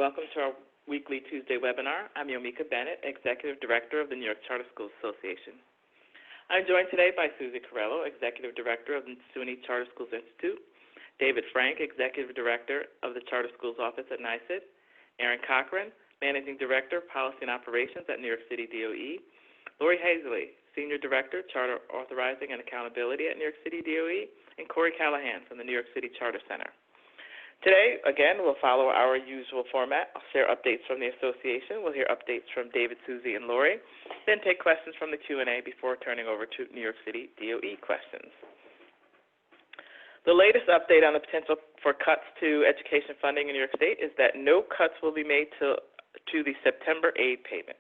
Welcome to our weekly Tuesday webinar. I'm Yomika Bennett, Executive Director of the New York Charter Schools Association. I'm joined today by Susie Carello, Executive Director of the SUNY Charter Schools Institute, David Frank, Executive Director of the Charter Schools Office at NYSID, Aaron Cochran, Managing Director, Policy and Operations at New York City DOE, Laurie Hazeley, Senior Director, Charter Authorizing and Accountability at New York City DOE, and Corey Callahan from the New York City Charter Center. Today, again, we'll follow our usual format. I'll share updates from the association. We'll hear updates from David, Susie, and Laurie, then take questions from the Q&A before turning over to New York City DOE questions. The latest update on the potential for cuts to education funding in New York State is that no cuts will be made to the September aid payment.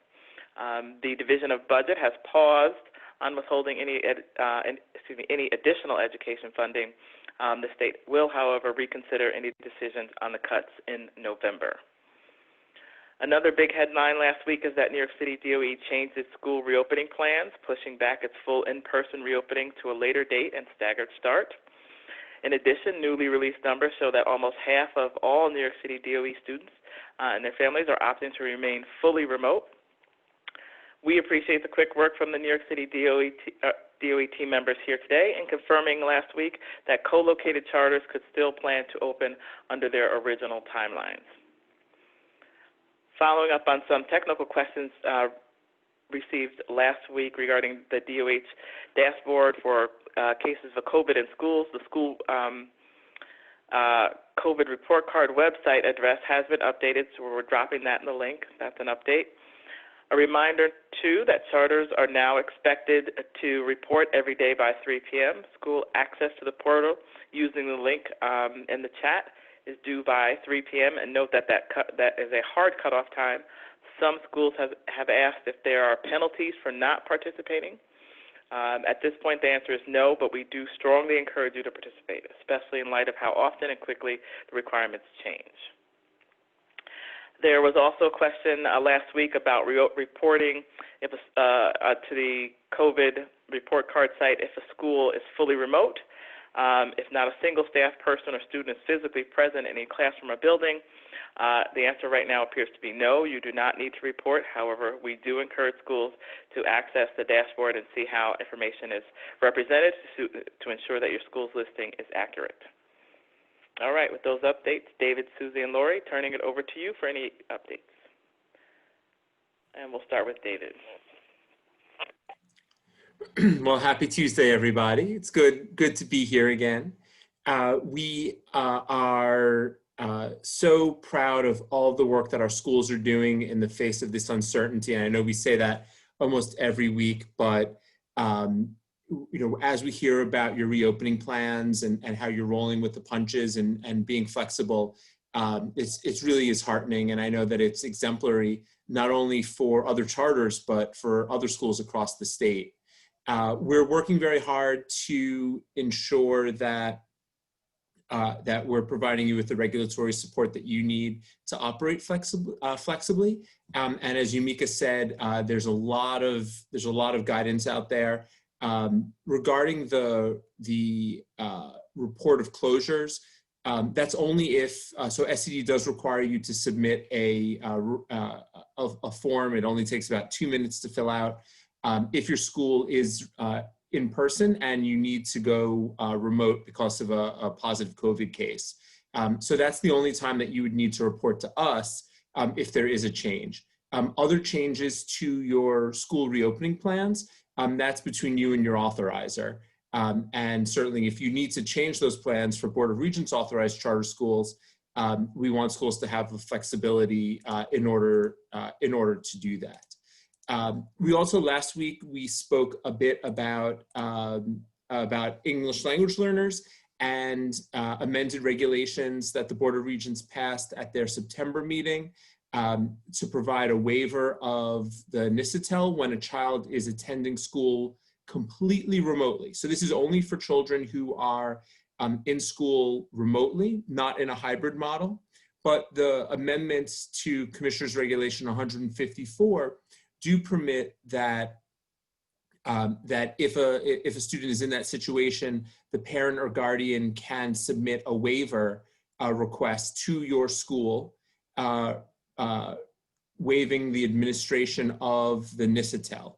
The Division of Budget has paused on withholding any additional education funding. The state will, however, reconsider any decisions on the cuts in November. Another big headline last week is that New York City DOE changed its school reopening plans, pushing back its full in-person reopening to a later date and staggered start. In addition, newly released numbers show that almost half of all New York City DOE students and their families are opting to remain fully remote. We appreciate the quick work from the New York City DOE team members here today in confirming last week that co-located charters could still plan to open under their original timelines. Following up on some technical questions received last week regarding the DOH dashboard for cases of COVID in schools, the school COVID report card website address has been updated, so we're dropping that in the link. That's an update. A reminder, too, that charters are now expected to report every day by 3 p.m. School access to the portal using the link in the chat is due by 3 p.m. And note that that is a hard cutoff time. Some schools have asked if there are penalties for not participating. At this point, the answer is no, but we do strongly encourage you to participate, especially in light of how often and quickly the requirements change. There was also a question last week about reporting to the COVID report card site if a school is fully remote, if not a single staff person or student is physically present in a classroom or building. The answer right now appears to be no. You do not need to report. However, we do encourage schools to access the dashboard and see how information is represented to ensure that your school's listing is accurate. All right, with those updates, David, Susie, and Laurie, turning it over to you for any updates. And we'll start with David. Well, happy Tuesday, everybody. It's good to be here again. We are so proud of all the work that our schools are doing in the face of this uncertainty. And I know we say that almost every week, but as we hear about your reopening plans and how you're rolling with the punches and being flexible, it's really is heartening. And I know that it's exemplary, not only for other charters, but for other schools across the state. We're working very hard to ensure that we're providing you with the regulatory support that you need to operate flexibly. And as Yomika said, there's a lot of guidance out there. Regarding the report of closures, that's only if, so SCD does require you to submit a form. It only takes about 2 minutes to fill out. If your school is in person and you need to go remote because of a positive COVID case. So that's the only time that you would need to report to us if there is a change. Other changes to your school reopening plans, that's between you and your authorizer. And certainly if you need to change those plans for Board of Regents authorized charter schools, we want schools to have the flexibility in order to do that. We also, last week, we spoke a bit about English language learners and amended regulations that the Board of Regents passed at their September meeting to provide a waiver of the NISATEL when a child is attending school completely remotely. So this is only for children who are in school remotely, not in a hybrid model. But the amendments to Commissioner's Regulation 154 do permit that that if a student is in that situation, the parent or guardian can submit a waiver request to your school waiving the administration of the NISATEL.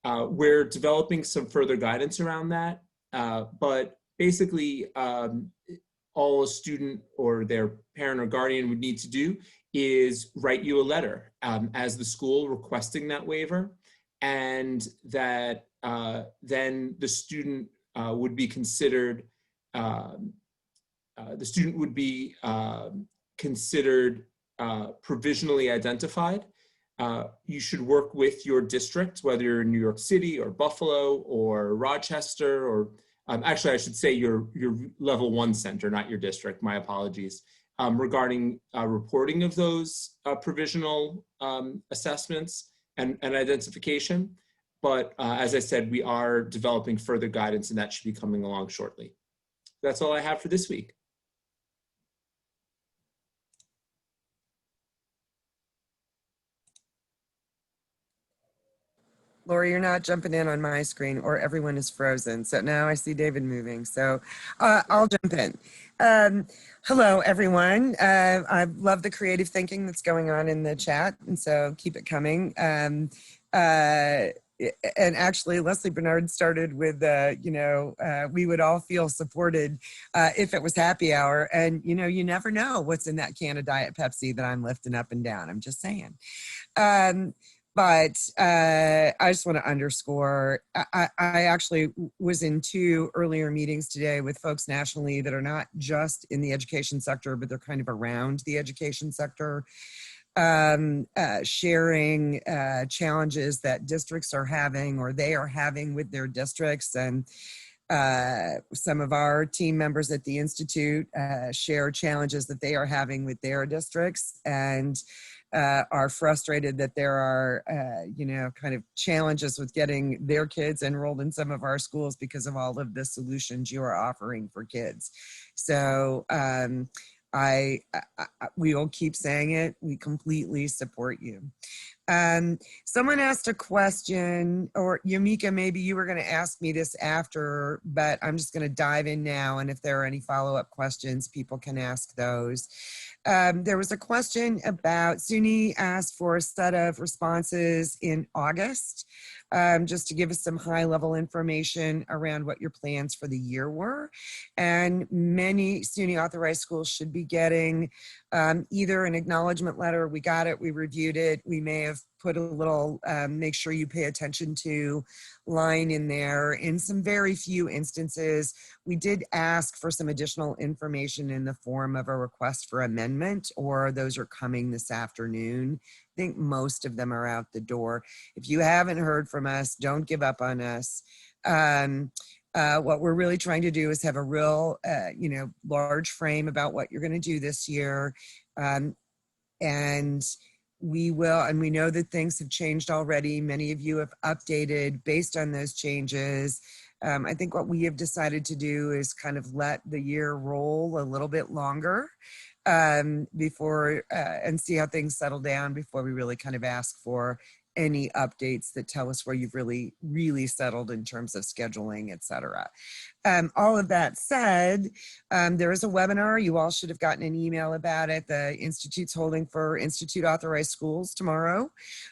We're developing some further guidance around that, but basically all a student or their parent or guardian would need to do is write you a letter as the school requesting that waiver, and that then the student would be considered, considered provisionally identified. You should work with your district, whether you're in New York City or Buffalo or Rochester, or actually I should say your level 1 center, not your district, my apologies, regarding reporting of those provisional assessments and identification. But as I said, we are developing further guidance, and that should be coming along shortly. That's all I have for this week. Laurie, you're not jumping in on my screen, or everyone is frozen. So now I see David moving. So I'll jump in. Hello, everyone. I love the creative thinking that's going on in the chat, and so keep it coming. And actually, Leslie Bernard started with, we would all feel supported if it was happy hour. And, you never know what's in that can of Diet Pepsi that I'm lifting up and down. I'm just saying. But I just want to underscore, I actually was in 2 earlier meetings today with folks nationally that are not just in the education sector, but they're kind of around the education sector, sharing challenges that districts are having or they are having with their districts. And some of our team members at the Institute share challenges that they are having with their districts, and are frustrated that there are, kind of challenges with getting their kids enrolled in some of our schools because of all of the solutions you are offering for kids. So we will keep saying it. We completely support you. Someone asked a question, or Yamika, maybe you were going to ask me this after, but I'm just going to dive in now. And if there are any follow-up questions, people can ask those. There was a question about, SUNY asked for a set of responses in August, just to give us some high-level information around what your plans for the year were. And many SUNY authorized schools should be getting either an acknowledgement letter, we got it, we reviewed it, we may have put a little make sure you pay attention to line in there. In some very few instances, we did ask for some additional information in the form of a request for amendment, or those are coming this afternoon. I think most of them are out the door. If you haven't heard from us, don't give up on us. What we're really trying to do is have a real, large frame about what you're going to do this year. And we will, and we know that things have changed already. Many of you have updated based on those changes. I think what we have decided to do is kind of let the year roll a little bit longer before and see how things settle down before we really kind of ask for any updates that tell us where you've really, really settled in terms of scheduling, et cetera. All of that said, there is a webinar. You all should have gotten an email about it. The Institute's holding for Institute authorized schools tomorrow.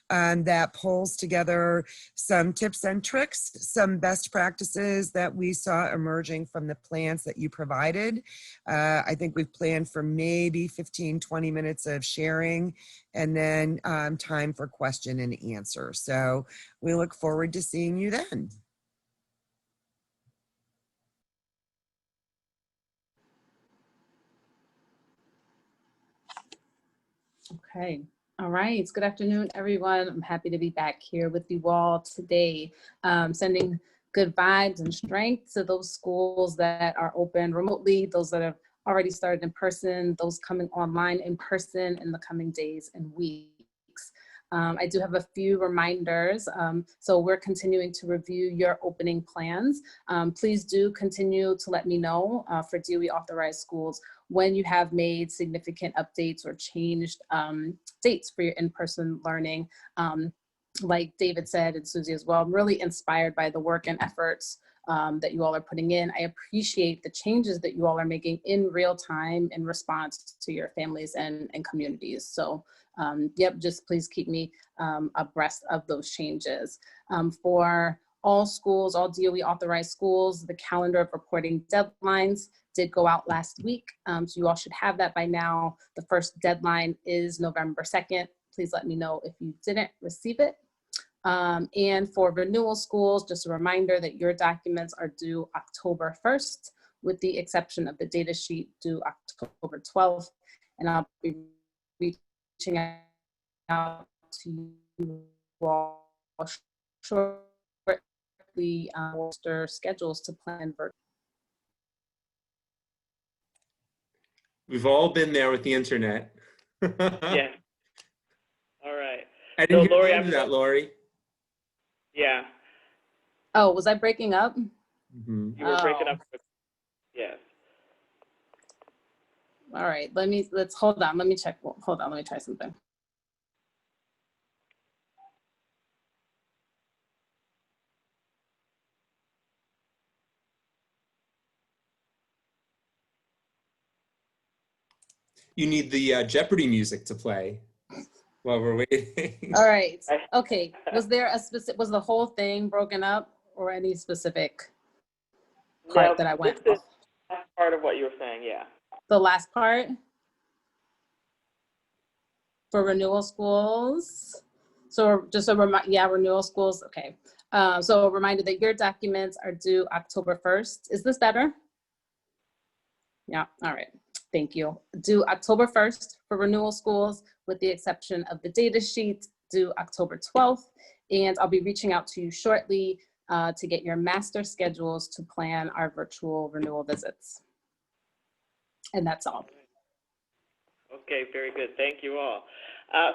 That pulls together some tips and tricks, some best practices that we saw emerging from the plans that you provided. I think we've planned for maybe 15, 20 minutes of sharing, and then time for question and answer. So we look forward to seeing you then. Okay. All right. Good afternoon, everyone. I'm happy to be back here with you all today, sending good vibes and strength to those schools that are open remotely, those that have already started in person, those coming online in person in the coming days and weeks. I do have a few reminders. So we're continuing to review your opening plans. Please do continue to let me know for DOE authorized schools when you have made significant updates or changed dates for your in-person learning. Like David said, and Susie as well, I'm really inspired by the work and efforts that you all are putting in. I appreciate the changes that you all are making in real time in response to your families and communities. So yep, just please keep me abreast of those changes. For all schools, all DOE authorized schools, the calendar of reporting deadlines did go out last week. So you all should have that by now. The first deadline is November 2nd. Please let me know if you didn't receive it. And for renewal schools, just a reminder that your documents are due October 1st, with the exception of the data sheet due October 12th. And I'll be reaching out to you all shortly schedules to plan virtual. We've all been there with the internet. Yeah. All right. I didn't hear Laurie, the end of that, Laurie. Yeah. Oh, was I breaking up? Mm-hmm. You were breaking up. Yes. All right, let's hold on. Let me check. Hold on, let me try something. You need the Jeopardy music to play while we're waiting. All right. Okay. Was there a specific? Was the whole thing broken up, or any specific part that I went this is off? part of what you were saying. Yeah. The last part for renewal schools. So just a renewal schools. Okay. So a reminder that your documents are due October 1st. Is this better? Yeah. All right. Thank you. Due October 1st for renewal schools, with the exception of the data sheet, due October 12th. And I'll be reaching out to you shortly to get your master schedules to plan our virtual renewal visits. And that's all. Okay, very good. Thank you all.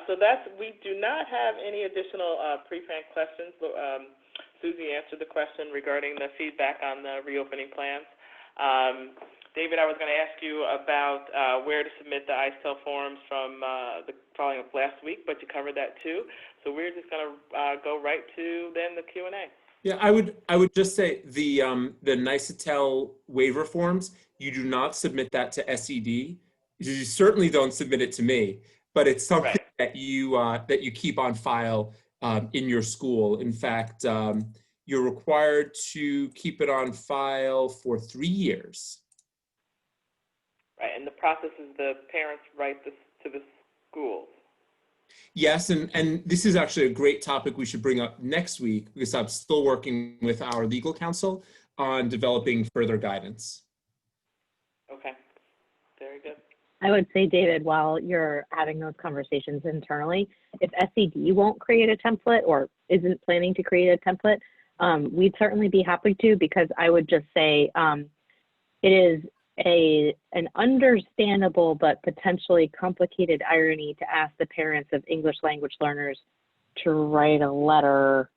So we do not have any additional pre-planned questions. Susie answered the question regarding the feedback on the reopening plans. David, I was going to ask you about where to submit the ISTEL forms from the following up last week, but you covered that too. So we're just going to go right to then the Q&A. Yeah, I would just say the NICETEL waiver forms, you do not submit that to SED. You certainly don't submit it to me, but it's something that you keep on file in your school. In fact, you're required to keep it on file for 3 years. Right, and the process is the parents write this to the schools. Yes, and this is actually a great topic we should bring up next week, because I'm still working with our legal counsel on developing further guidance. Okay, very good. I would say, David, while you're having those conversations internally, if SED won't create a template or isn't planning to create a template, we'd certainly be happy to, because I would just say it is an understandable but potentially complicated irony to ask the parents of English language learners to write a letter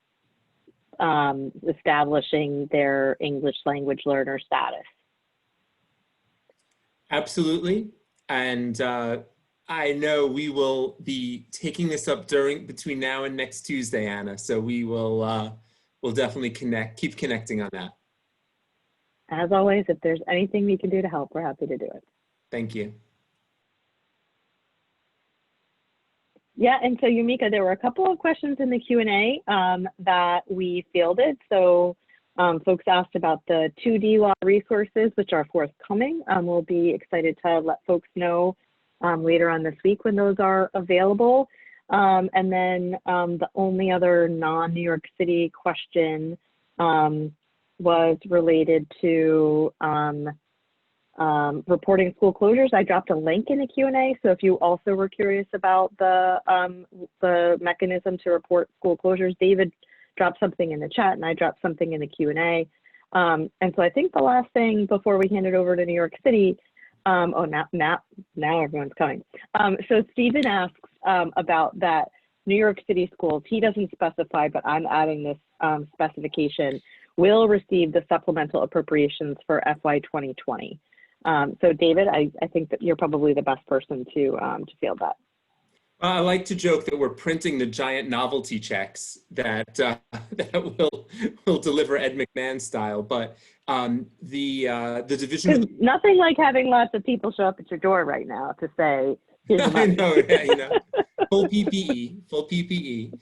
establishing their English language learner status. Absolutely. And I know we will be taking this up between now and next Tuesday, Anna. So we will we'll definitely keep connecting on that. As always, if there's anything we can do to help, we're happy to do it. Thank you. Yeah, and so Yumika, there were a couple of questions in the Q&A that we fielded. So folks asked about the 2D law resources, which are forthcoming. We'll be excited to let folks know later on this week when those are available. And then the only other non-New York City question was related to reporting school closures. I dropped a link in the Q&A, so if you also were curious about the mechanism to report school closures, David dropped something in the chat and I dropped something in the Q&A. And so I think the last thing before we hand it over to New York City, now everyone's coming. So Stephen asks about that New York City schools. He doesn't specify, but I'm adding this specification, will receive the supplemental appropriations for FY 2020. So David, I think that you're probably the best person to field that. I like to joke that we're printing the giant novelty checks that that will deliver Ed McMahon style. But the division of Because nothing like having lots of people show up at your door right now to say, here's the I money. know, yeah, you know, full PPE, full PPE.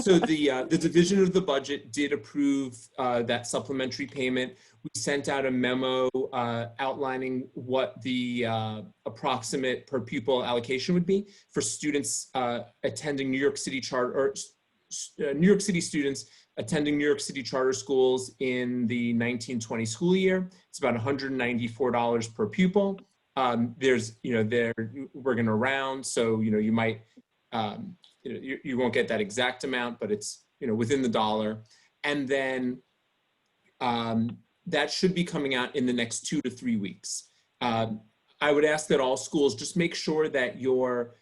So the division of the budget did approve that supplementary payment. We sent out a memo outlining what the approximate per pupil allocation would be for students attending New York City charter or New York City students attending New York City charter schools in the 1920 school year. It's about $194 per pupil. There's, you know, we're going to round, so, you know, you might, you know, you won't get that exact amount, but it's, you know, within the dollar. And then that should be coming out in the next 2 to 3 weeks. I would ask that all schools just make sure that your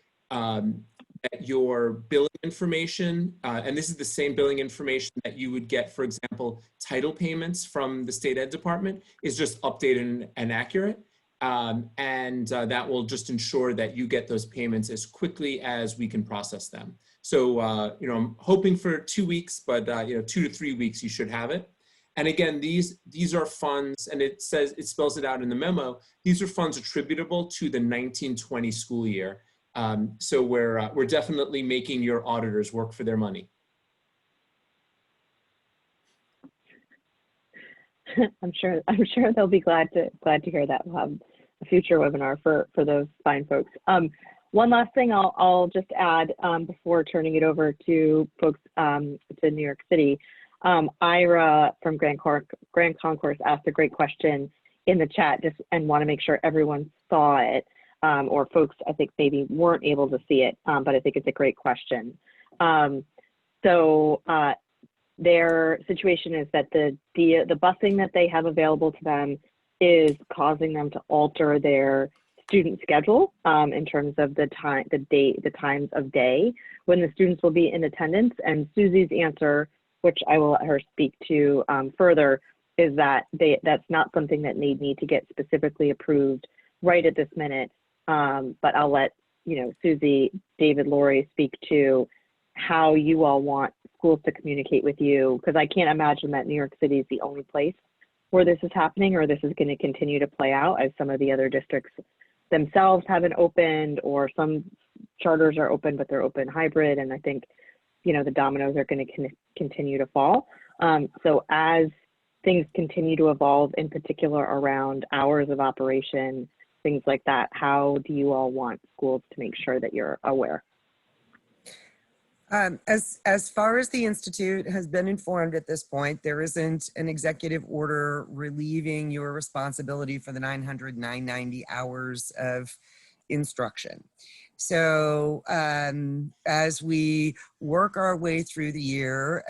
billing information, and this is the same billing information that you would get, for example, title payments from the state ed department, is just updated and accurate. That will just ensure that you get those payments as quickly as we can process them. So, you know, I'm hoping for 2 weeks, but, you know, 2 to 3 weeks, you should have it. And again, these are funds, and it spells it out in the memo. These are funds attributable to the 1920 school year. So we're definitely making your auditors work for their money. I'm sure they'll be glad to hear that. We'll have a future webinar for those fine folks. One last thing I'll just add before turning it over to folks to New York City. Ira from Grand Concourse asked a great question in the chat, and want to make sure everyone saw it, or folks I think maybe weren't able to see it, but I think it's a great question. Their situation is that the busing that they have available to them is causing them to alter their student schedule in terms of the times of day when the students will be in attendance. And Susie's answer, which I will let her speak to further, is that that's not something that they need to get specifically approved right at this minute. But I'll let Susie, David, Laurie speak to how you all want schools to communicate with you, because I can't imagine that New York City is the only place where this is happening, or this is going to continue to play out as some of the other districts themselves haven't opened, or some charters are open, but they're open hybrid. And I think, the dominoes are going to continue to fall. So as things continue to evolve, in particular around hours of operation, things like that, how do you all want schools to make sure that you're aware? As far as the Institute has been informed at this point, there isn't an executive order relieving your responsibility for the 990 hours of instruction. So as we work our way through the year,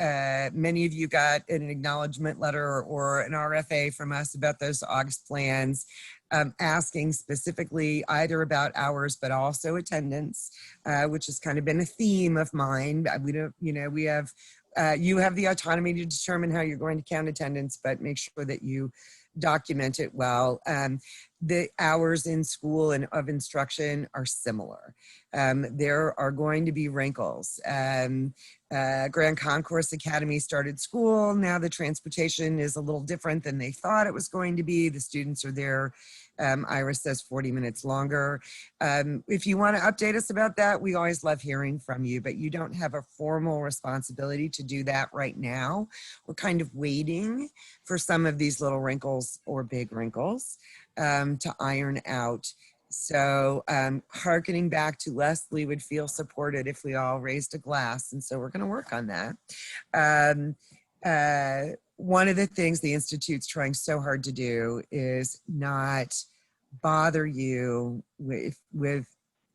many of you got an acknowledgement letter or an RFA from us about those August plans, asking specifically either about hours, but also attendance, which has kind of been a theme of mine. We don't, we have, you have the autonomy to determine how you're going to count attendance, but make sure that you document it well. The hours in school and of instruction are similar. There are going to be wrinkles. Grand Concourse Academy started school. Now the transportation is a little different than they thought it was going to be. The students are there, Iris says 40 minutes longer. If you want to update us about that, we always love hearing from you, but you don't have a formal responsibility to do that right now. We're kind of waiting for some of these little wrinkles or big wrinkles to iron out. So hearkening back to Leslie would feel supported if we all raised a glass. And so we're going to work on that. One of the things the Institute's trying so hard to do is not bother you with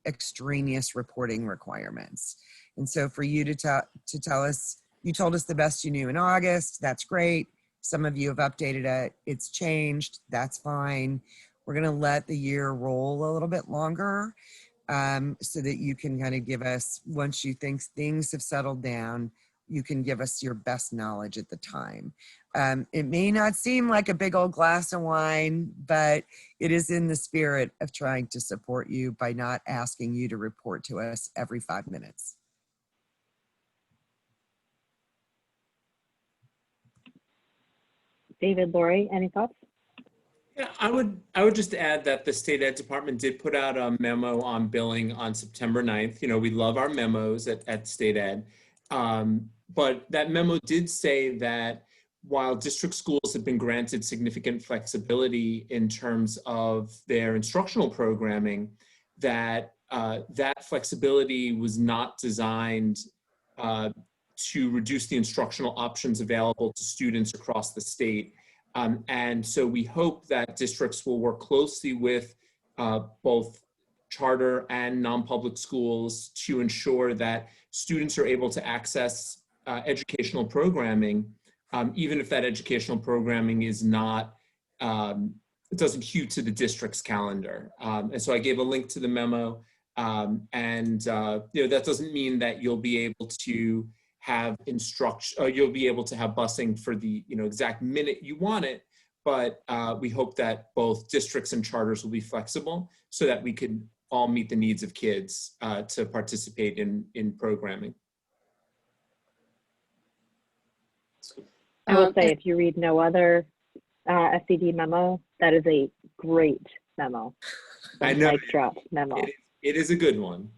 extraneous reporting requirements. And so for you to tell us, you told us the best you knew in August, that's great. Some of you have updated it, it's changed, that's fine. We're gonna let the year roll a little bit longer so that you can kind of give us, once you think things have settled down, you can give us your best knowledge at the time. It may not seem like a big old glass of wine, but it is in the spirit of trying to support you by not asking you to report to us every 5 minutes. David, Laurie, any thoughts? Yeah, I would just add that the state ed department did put out a memo on billing on September 9th. You know, we love our memos at state ed. But that memo did say that while district schools have been granted significant flexibility in terms of their instructional programming, that that flexibility was not designed to reduce the instructional options available to students across the state. And so we hope that districts will work closely with both charter and non-public schools to ensure that students are able to access educational programming, even if that educational programming is not, it doesn't hew to the district's calendar. And so I gave a link to the memo, and you know, that doesn't mean that you'll be able to have instruction, you'll be able to have busing for the exact minute you want it, but we hope that both districts and charters will be flexible so that we could all meet the needs of kids to participate in programming. I will say, if you read no other SCD memo, that is a great memo. I know. Mic drop memo. It is a good one.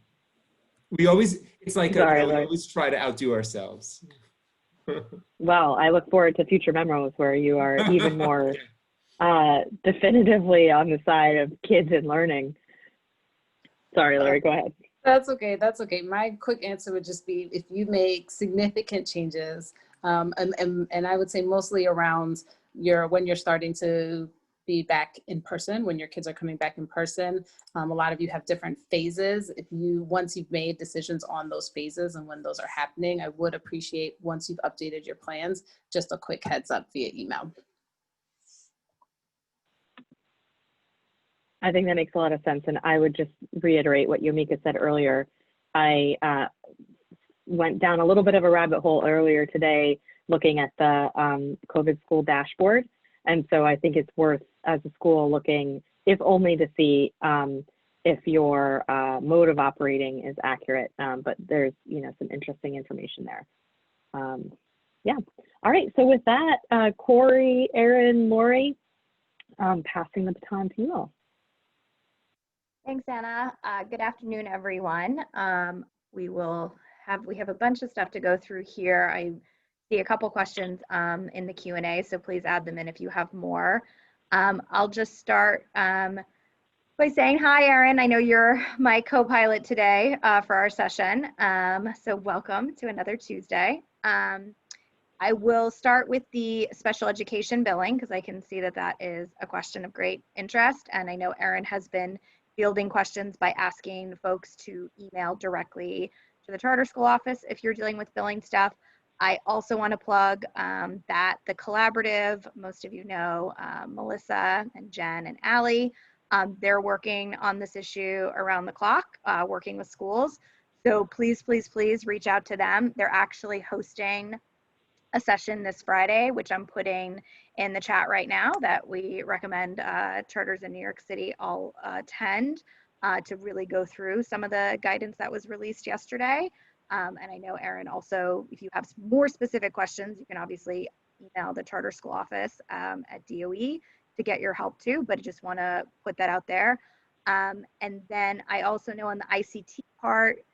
We always, it's like we always try to outdo ourselves. Well, I look forward to future memos where you are even more definitively on the side of kids and learning. Sorry, Larry, go ahead. That's okay. That's okay. My quick answer would just be if you make significant changes, and I would say mostly around when you're starting to be back in person, when your kids are coming back in person. A lot of you have different phases. Once you've made decisions on those phases and when those are happening, I would appreciate, once you've updated your plans, just a quick heads up via email. I think that makes a lot of sense. And I would just reiterate what Yomika said earlier. I went down a little bit of a rabbit hole earlier today looking at the COVID school dashboard. And so I think it's worth, as a school, looking, if only to see if your mode of operating is accurate. But there's, some interesting information there. Yeah. All right. So with that, Corey, Erin, Laurie, passing the baton to you all. Thanks, Anna. Good afternoon, everyone. We have a bunch of stuff to go through here. I see a couple questions in the Q&A, so please add them in if you have more. I'll just start by saying hi, Erin. I know you're my co-pilot today for our session, so welcome to another Tuesday. I will start with the special education billing because I can see that that is a question of great interest, and I know Erin has been fielding questions by asking folks to email directly to the charter school office if you're dealing with billing stuff. I also want to plug that the collaborative, most of you know, Melissa and Jen and Allie, they're working on this issue around the clock, working with schools. So please, please, please reach out to them. They're actually hosting a session this Friday, which I'm putting in the chat right now, that we recommend charters in New York City all attend to really go through some of the guidance that was released yesterday. And I know, Erin, also, if you have more specific questions, you can obviously email the charter school office at DOE to get your help too, but I just want to put that out there. And then I also know on the ICT part,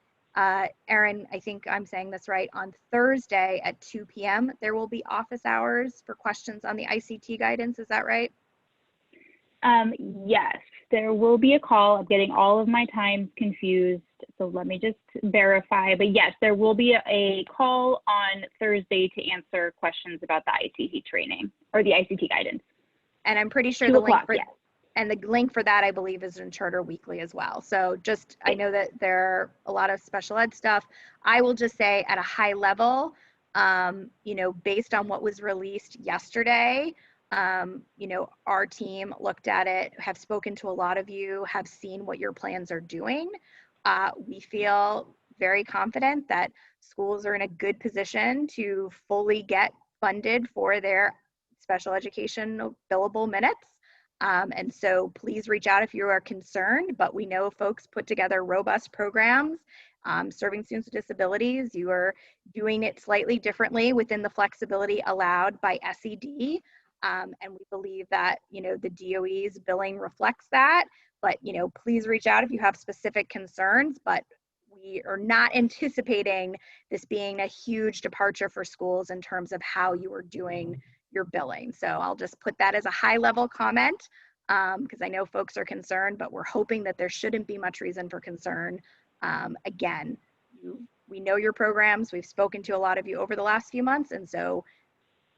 Erin, I think I'm saying this right, on Thursday at 2 p.m., there will be office hours for questions on the ICT guidance. Is that right? Yes, there will be a call. I'm getting all of my times confused, so let me just verify. But yes, there will be a call on Thursday to answer questions about the ICT training or the ICT guidance. And I'm pretty sure the link for that, I believe, is in Charter Weekly as well. So just, I know that there are a lot of special ed stuff. I will just say at a high level, based on what was released yesterday, our team looked at it, have spoken to a lot of you, have seen what your plans are doing. We feel very confident that schools are in a good position to fully get funded for their special education billable minutes. And so please reach out if you are concerned, but we know folks put together robust programs serving students with disabilities. You are doing it slightly differently within the flexibility allowed by SED. And we believe that, the DOE's billing reflects that, but, please reach out if you have specific concerns, but we are not anticipating this being a huge departure for schools in terms of how you are doing your billing. So I'll just put that as a high level comment because I know folks are concerned, but we're hoping that there shouldn't be much reason for concern. Again, we know your programs. We've spoken to a lot of you over the last few months, and so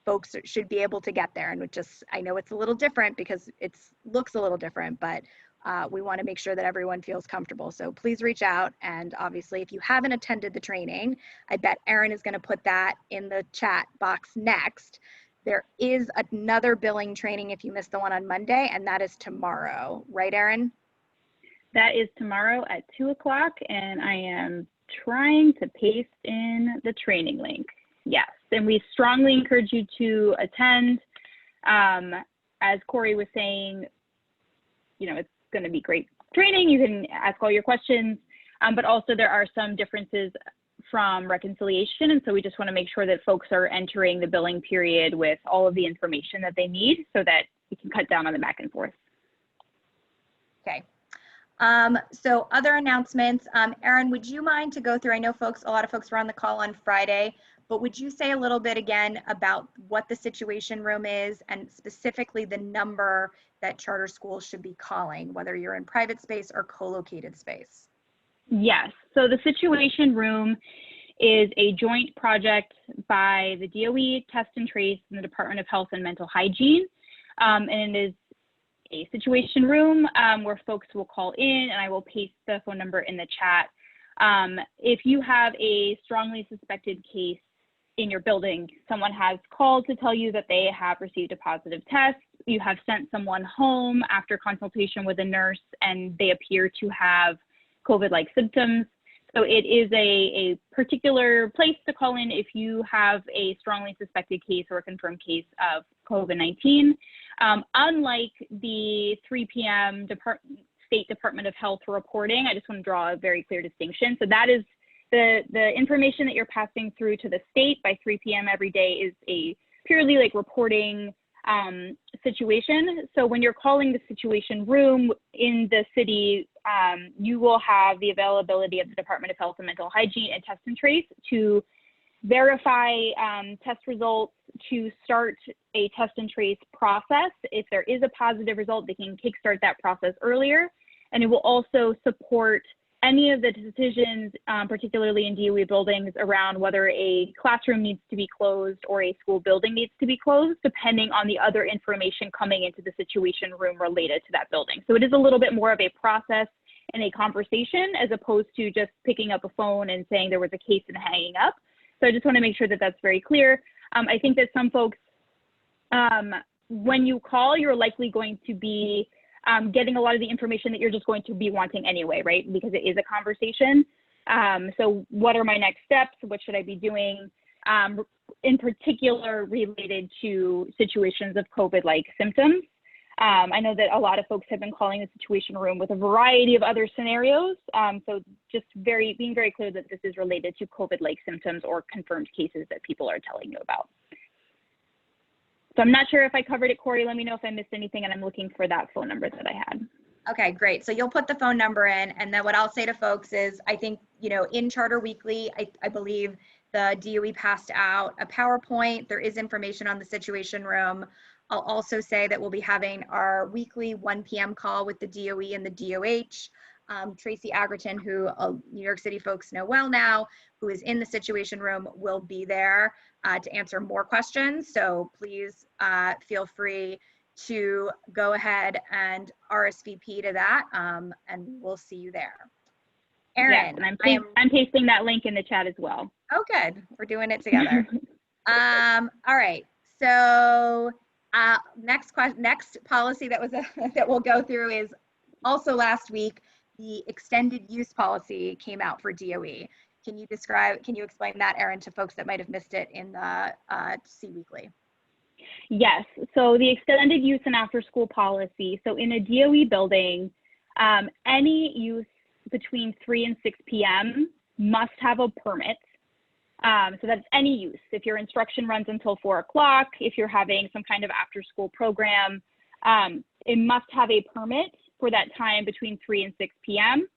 folks should be able to get there. And I know it's a little different because it looks a little different, but we want to make sure that everyone feels comfortable. So please reach out. And obviously, if you haven't attended the training, I bet Erin is going to put that in the chat box next. There is another billing training if you missed the one on Monday, and that is tomorrow. Right, Erin? That is tomorrow at 2 o'clock, and I am trying to paste in the training link. Yes, and we strongly encourage you to attend. As Corey was saying, it's going to be great training. You can ask all your questions, but also there are some differences from reconciliation. And so we just want to make sure that folks are entering the billing period with all of the information that they need so that we can cut down on the back and forth. Okay. So other announcements, Erin, would you mind to go through, I know a lot of folks were on the call on Friday, but would you say a little bit again about what the Situation Room is and specifically the number that charter schools should be calling, whether you're in private space or co-located space? Yes, so the Situation Room is a joint project by the DOE, Test and Trace, and the Department of Health and Mental Hygiene. And it is a situation room where folks will call in, and I will paste the phone number in the chat. If you have a strongly suspected case in your building, someone has called to tell you that they have received a positive test, you have sent someone home after consultation with a nurse and they appear to have COVID-like symptoms. So it is a particular place to call in if you have a strongly suspected case or a confirmed case of COVID-19. Unlike the 3 p.m. State Department of Health reporting, I just want to draw a very clear distinction. So that is the information that you're passing through to the state by 3 p.m. every day is a purely reporting situation. So when you're calling the Situation Room in the city, you will have the availability of the Department of Health and Mental Hygiene and Test and Trace to verify test results, to start a test and trace process. If there is a positive result, they can kickstart that process earlier. And it will also support any of the decisions, particularly in DOE buildings, around whether a classroom needs to be closed or a school building needs to be closed, depending on the other information coming into the Situation Room related to that building. So it is a little bit more of a process and a conversation as opposed to just picking up a phone and saying there was a case and hanging up. So I just want to make sure that that's very clear. I think that some folks, when you call, you're likely going to be getting a lot of the information that you're just going to be wanting anyway, right? Because it is a conversation. So what are my next steps? What should I be doing? In particular, related to situations of COVID-like symptoms. I know that a lot of folks have been calling the Situation Room with a variety of other scenarios. So just being very clear that this is related to COVID-like symptoms or confirmed cases that people are telling you about. So I'm not sure if I covered it, Corey. Let me know if I missed anything, and I'm looking for that phone number that I had. Okay, great. So you'll put the phone number in, and then what I'll say to folks is, I think, in Charter Weekly, I believe the DOE passed out a PowerPoint. There is information on the Situation Room. I'll also say that we'll be having our weekly 1 p.m. call with the DOE and the DOH. Tracy Aggerton, who New York City folks know well now, who is in the Situation Room, will be there to answer more questions. So please feel free to go ahead and RSVP to that, and we'll see you there. Erin, yes, and I'm pasting that link in the chat as well. Oh, good. We're doing it together. All right. So next policy that we'll go through is also last week. The extended use policy came out for DOE. Can you explain that, Erin, to folks that might have missed it in the C Weekly? Yes, so the extended use and after school policy. So in a DOE building, any use between 3 and 6 p.m. must have a permit. So that's any use. If your instruction runs until 4 o'clock, if you're having some kind of after school program, it must have a permit for that time between 3 and 6 p.m.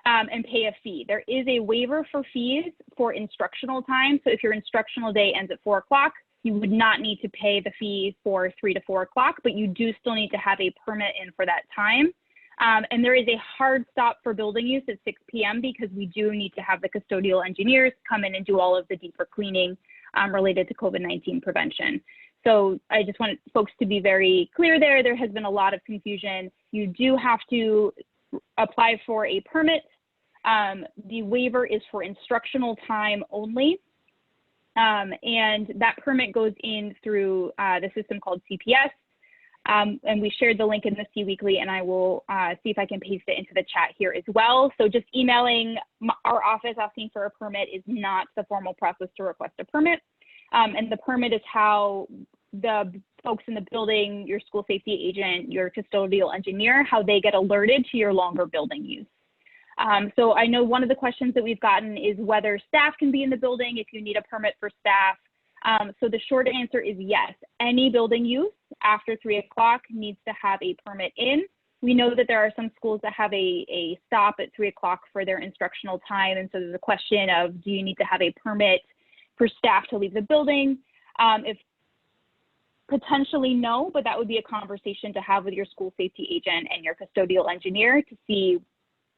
And pay a fee. There is a waiver for fees for instructional time. So if your instructional day ends at 4 o'clock, you would not need to pay the fee for 3 to 4 o'clock, but you do still need to have a permit in for that time. And there is a hard stop for building use at 6 p.m. because we do need to have the custodial engineers come in and do all of the deeper cleaning related to COVID-19 prevention. So I just want folks to be very clear there. There has been a lot of confusion. You do have to apply for a permit. The waiver is for instructional time only. And that permit goes in through the system called CPS. And we shared the link in the C Weekly, and I will see if I can paste it into the chat here as well. So just emailing our office asking for a permit is not the formal process to request a permit. And the permit is how the folks in the building, your school safety agent, your custodial engineer, how they get alerted to your longer building use. So I know one of the questions that we've gotten is whether staff can be in the building if you need a permit for staff. So the short answer is yes. Any building use after 3 o'clock needs to have a permit in. We know that there are some schools that have a stop at 3 o'clock for their instructional time. And so there's a question of, do you need to have a permit for staff to leave the building? If potentially no, but that would be a conversation to have with your school safety agent and your custodial engineer to see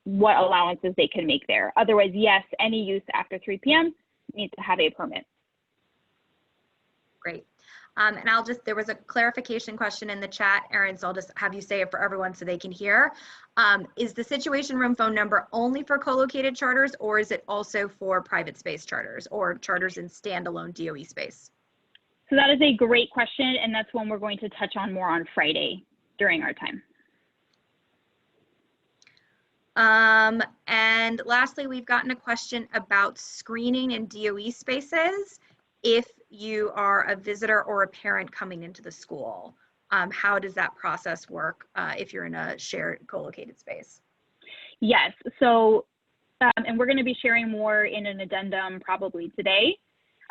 what allowances they can make there. Otherwise, yes, any use after 3 p.m. needs to have a permit. Great. And there was a clarification question in the chat, Erin, so I'll just have you say it for everyone so they can hear. Is the Situation Room phone number only for co-located charters, or is it also for private space charters or charters in standalone DOE space? So that is a great question, and that's one we're going to touch on more on Friday during our time. And lastly, we've gotten a question about screening in DOE spaces. If you are a visitor or a parent coming into the school, how does that process work if you're in a shared co-located space? Yes, so, and we're going to be sharing more in an addendum probably today.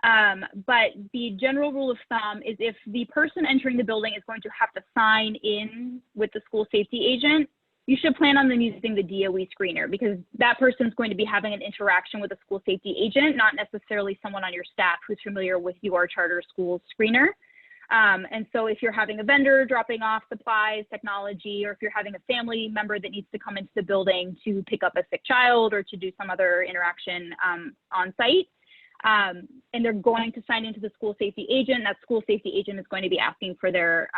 But the general rule of thumb is if the person entering the building is going to have to sign in with the school safety agent, you should plan on them using the DOE screener, because that person is going to be having an interaction with a school safety agent, not necessarily someone on your staff who's familiar with your charter school screener. And so if you're having a vendor dropping off supplies, technology, or if you're having a family member that needs to come into the building to pick up a sick child or to do some other interaction on site, and they're going to sign into the school safety agent, that school safety agent is going to be asking for their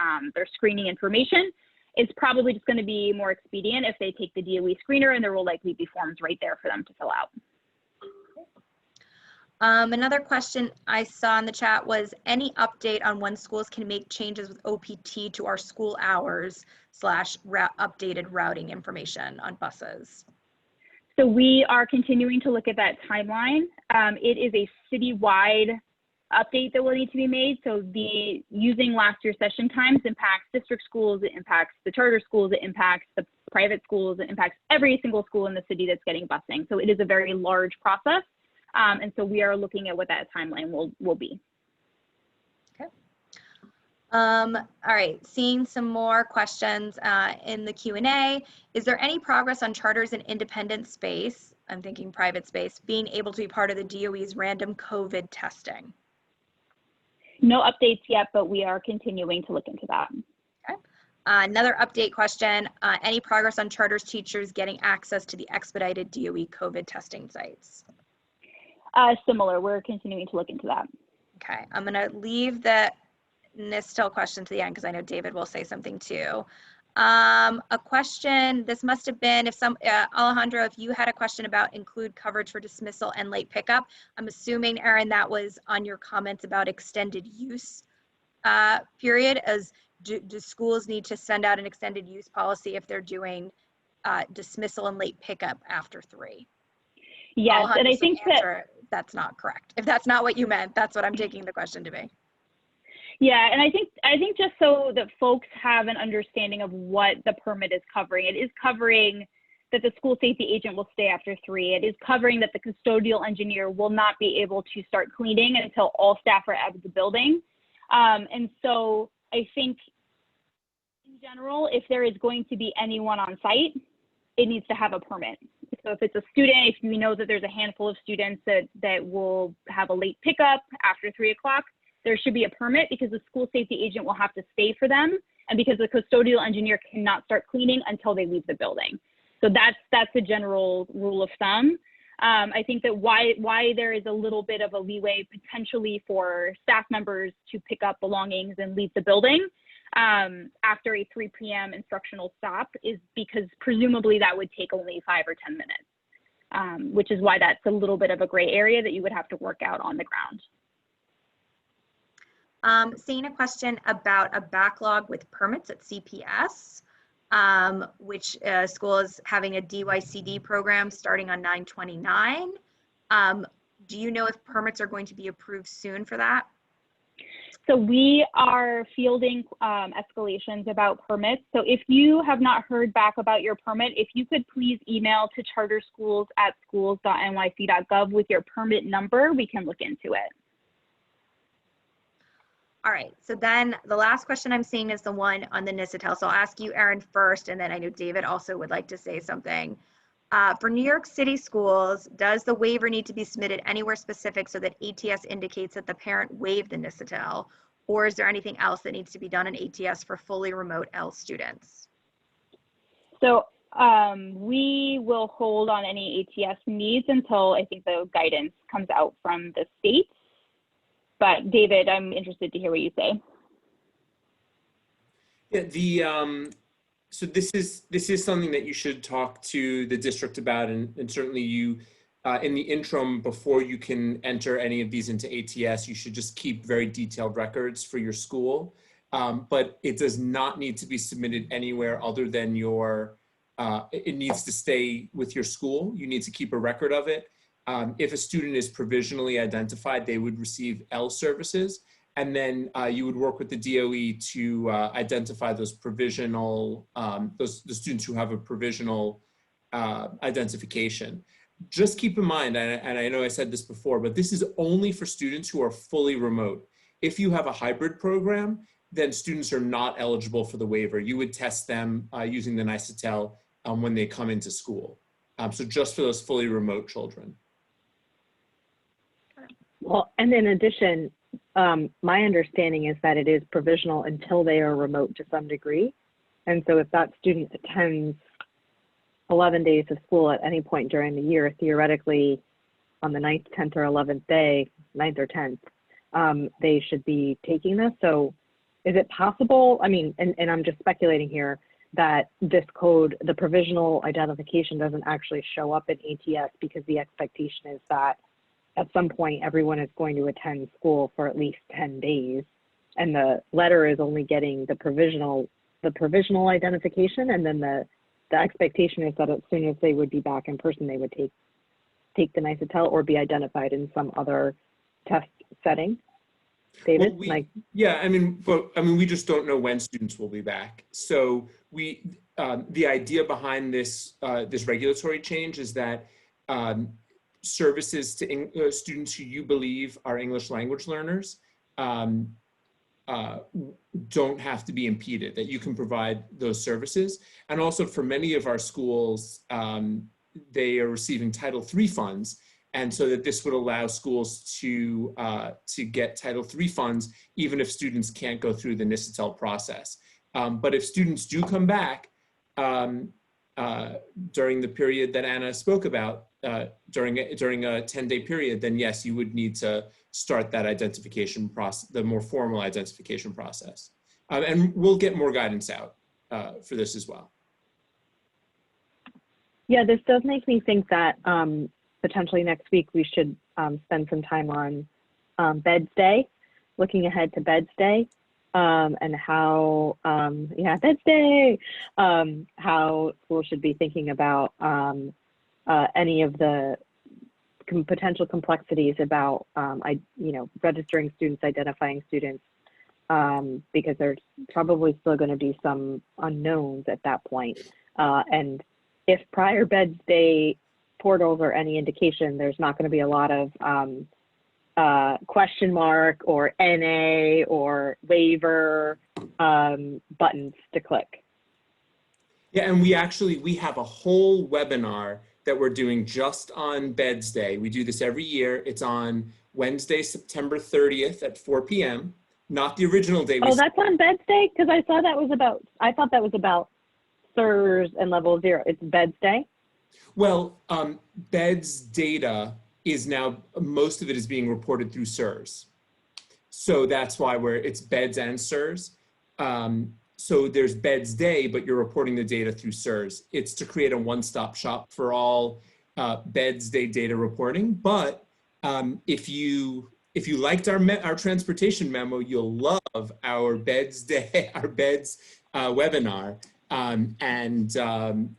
screening information. It's probably just going to be more expedient if they take the DOE screener, and there will likely be forms right there for them to fill out. Another question I saw in the chat was any update on when schools can make changes with OPT to our school hours / updated routing information on buses? So we are continuing to look at that timeline. It is a citywide update that will need to be made. So using last year's session times impacts district schools, it impacts the charter schools, it impacts the private schools, it impacts every single school in the city that's getting busing. So it is a very large process. And so we are looking at what that timeline will be. Okay. All right, seeing some more questions in the Q&A. Is there any progress on charters in independent space, I'm thinking private space, being able to be part of the DOE's random COVID testing? No updates yet, but we are continuing to look into that. Okay. Another update question, any progress on charters teachers getting access to the expedited DOE COVID testing sites? Similar, we're continuing to look into that. Okay, I'm gonna leave the NISTIL question to the end because I know David will say something too. A question, this must have been, if Alejandro, if you had a question about include coverage for dismissal and late pickup, I'm assuming, Erin, that was on your comments about extended use period, as do schools need to send out an extended use policy if they're doing dismissal and late pickup after 3? Yes, and I think that's not correct. If that's not what you meant, that's what I'm taking the question to be. Yeah, and I think just so that folks have an understanding of what the permit is covering, it is covering that the school safety agent will stay after 3. It is covering that the custodial engineer will not be able to start cleaning until all staff are out of the building. And so I think in general, if there is going to be anyone on site, it needs to have a permit. So if it's a student, if we know that there's a handful of students that will have a late pickup after 3 o'clock, there should be a permit because the school safety agent will have to stay for them, and because the custodial engineer cannot start cleaning until they leave the building. So that's a general rule of thumb. I think that why there is a little bit of a leeway potentially for staff members to pick up belongings and leave the building after a 3 p.m. instructional stop is because presumably that would take only 5 or 10 minutes, which is why that's a little bit of a gray area that you would have to work out on the ground. Seeing a question about a backlog with permits at CPS, which school is having a DYCD program starting on 9/29. Do you know if permits are going to be approved soon for that? So we are fielding escalations about permits. So if you have not heard back about your permit, if you could please email to charterschools@schools.nyc.gov with your permit number, we can look into it. All right, so then the last question I'm seeing is the one on the NISATEL. So I'll ask you, Erin, first, and then I know David also would like to say something. For New York City schools, does the waiver need to be submitted anywhere specific so that ATS indicates that the parent waived the NISATEL, or is there anything else that needs to be done in ATS for fully remote L students? So we will hold on any ATS needs until I think the guidance comes out from the state. But David, I'm interested to hear what you say. Yeah, so this is something that you should talk to the district about, and certainly you, in the interim, before you can enter any of these into ATS, you should just keep very detailed records for your school. But it does not need to be submitted anywhere other than your, it needs to stay with your school. You need to keep a record of it. If a student is provisionally identified, they would receive L services, and then you would work with the DOE to identify those provisional, the students who have a provisional identification. Just keep in mind, and I know I said this before, but this is only for students who are fully remote. If you have a hybrid program, then students are not eligible for the waiver. You would test them using the NISATEL when they come into school. So just for those fully remote children. Well, and in addition, my understanding is that it is provisional until they are remote to some degree. And so if that student attends 11 days of school at any point during the year, theoretically on the 9th, 10th, or 11th day, 9th or 10th, they should be taking this. So is it possible, I mean, and I'm just speculating here, that this code, the provisional identification, doesn't actually show up in ATS because the expectation is that at some point everyone is going to attend school for at least 10 days, and the letter is only getting the provisional identification, and then the expectation is that as soon as they would be back in person, they would take the NISATEL or be identified in some other test setting. David, well, yeah, I mean, we just don't know when students will be back. So the idea behind this this regulatory change is that services to students who you believe are English language learners don't have to be impeded, that you can provide those services. And also for many of our schools, they are receiving Title III funds. And so that this would allow schools to get Title III funds, even if students can't go through the NISATEL process. But if students do come back during the period that Anna spoke about, during a 10-day period, then yes, you would need to start that identification process, the more formal identification process. And we'll get more guidance out for this as well. Yeah, this does make me think that potentially next week we should spend some time on Beds Day, looking ahead to Beds Day, and how, Beds Day, how schools should be thinking about any of the potential complexities about, registering students, identifying students, because there's probably still going to be some unknowns at that point. And if prior beds day portals are any indication, there's not going to be a lot of question mark or NA or waiver buttons to click. Yeah, and we have a whole webinar that we're doing just on Beds Day. We do this every year. It's on Wednesday, September 30th at 4 p.m. Not the original day. Oh, that's on Beds Day? Because I thought that was about SIRS and level 0. It's Beds Day? Well, beds data is now, most of it is being reported through SIRS. So that's why it's beds and SIRS. So there's Beds Day, but you're reporting the data through SIRS. It's to create a one-stop shop for all Beds Day data reporting. But if you liked our transportation memo, you'll love our Beds Day, our Beds webinar.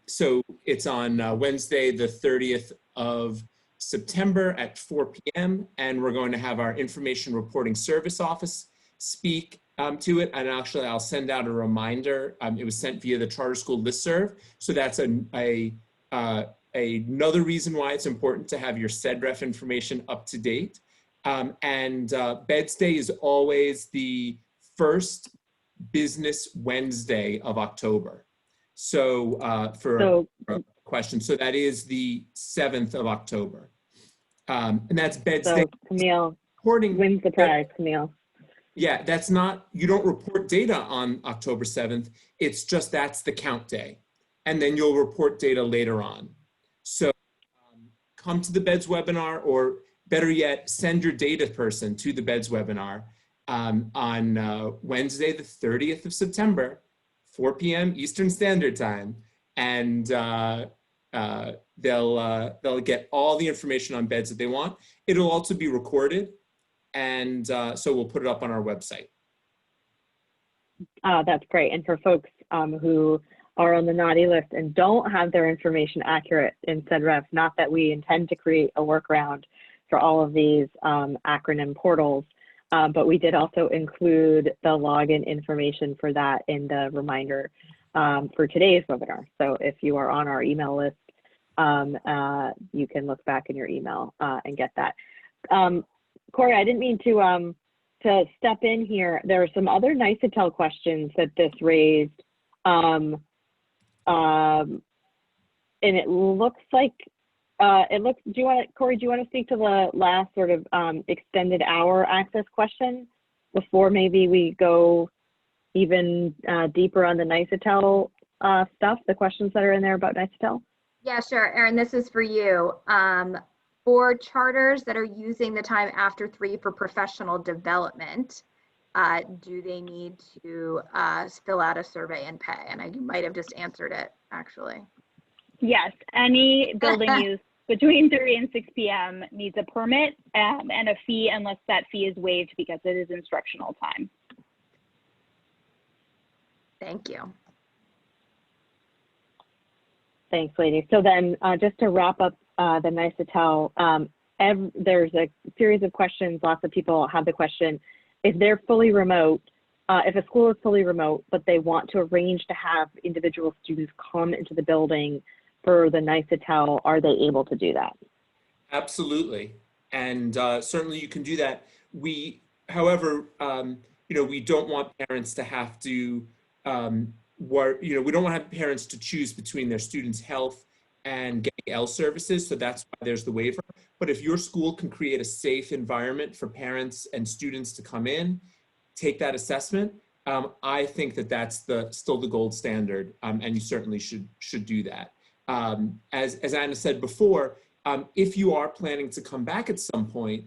So it's on Wednesday, the 30th of September at 4 p.m. And we're going to have our Information Reporting Service Office speak to it. And actually, I'll send out a reminder. It was sent via the Charter School listserv. So that's another reason why it's important to have your SEDREF information up to date. Beds Day is always the first business Wednesday of October. So a question, so that is the 7th of October. And that's Beds Day. Camille, wins the prize, Camille. Yeah, that's not, you don't report data on October 7th. It's just that's the count day. And then you'll report data later on. So come to the Beds webinar, or better yet, send your data person to the Beds webinar on Wednesday, the 30th of September, 4 p.m. Eastern Standard Time. And they'll get all the information on beds that they want. It'll also be recorded. And so we'll put it up on our website. That's great. And for folks who are on the naughty list and don't have their information accurate in SEDREF, not that we intend to create a workaround for all of these acronym portals, but we did also include the login information for that in the reminder for today's webinar. So if you are on our email list, you can look back in your email and get that. Corey, I didn't mean to step in here. There are some other NICETEL questions that this raised. And it looks like, Corey, do you want to speak to the last sort of extended hour access question before maybe we go even deeper on the NICETEL stuff, the questions that are in there about NICETEL? Yeah, sure. Erin, this is for you. For charters that are using the time after 3 for professional development, do they need to fill out a survey and pay? And you might have just answered it, actually. Yes, any building use between 3 and 6 p.m. needs a permit and a fee unless that fee is waived because it is instructional time. Thank you. Thanks, ladies. So then just to wrap up the NICETEL, there's a series of questions. Lots of people have the question, if they're fully remote, if a school is fully remote, but they want to arrange to have individual students come into the building for the NICETEL, are they able to do that? Absolutely. And certainly you can do that. However, we don't want parents to have to we don't want to have parents to choose between their students' health and getting L services, so that's why there's the waiver. But if your school can create a safe environment for parents and students to come in, take that assessment, I think that that's still the gold standard, and you certainly should do that. As Anna said before, if you are planning to come back at some point,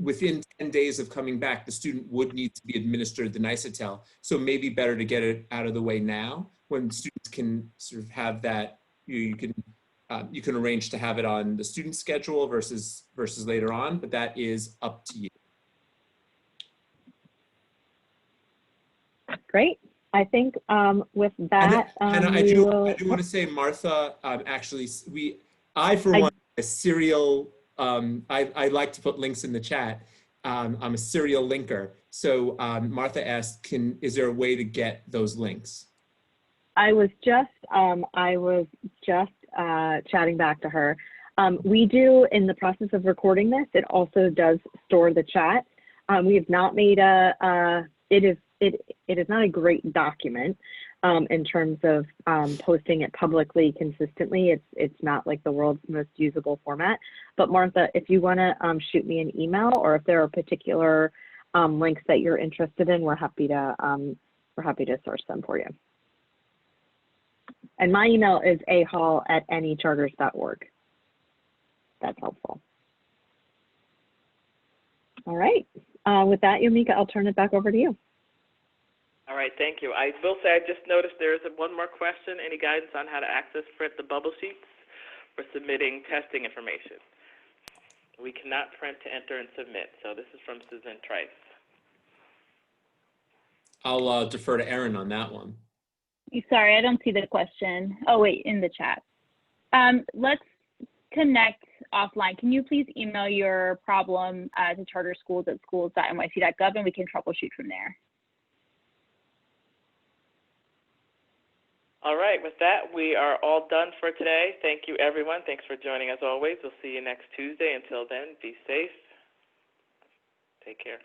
within 10 days of coming back, the student would need to be administered the NICETEL. So maybe better to get it out of the way now when students can sort of have that, you can arrange to have it on the student schedule versus later on, but that is up to you. Great. I think with that, I do want to say, Martha, actually, I for one, a serial, I like to put links in the chat. I'm a serial linker. So Martha asked, is there a way to get those links? I was just chatting back to her. We do, in the process of recording this, it also does store the chat. We have not made it is not a great document in terms of posting it publicly consistently. It's not like the world's most usable format. But Martha, if you want to shoot me an email, or if there are particular links that you're interested in, we're happy to source them for you. And my email is ahall@anycharters.org. That's helpful. All right. With that, Yomika, I'll turn it back over to you. All right, thank you. I will say I just noticed there is one more question. Any guidance on how to access print the bubble sheets for submitting testing information? We cannot print to enter and submit. So this is from Susan Trice. I'll defer to Erin on that one. Sorry, I don't see the question. Oh, wait, in the chat. Let's connect offline. Can you please email your problem to charterschools@schools.nyc.gov, and we can troubleshoot from there. All right, with that, we are all done for today. Thank you, everyone. Thanks for joining as always. We'll see you next Tuesday. Until then, be safe. Take care.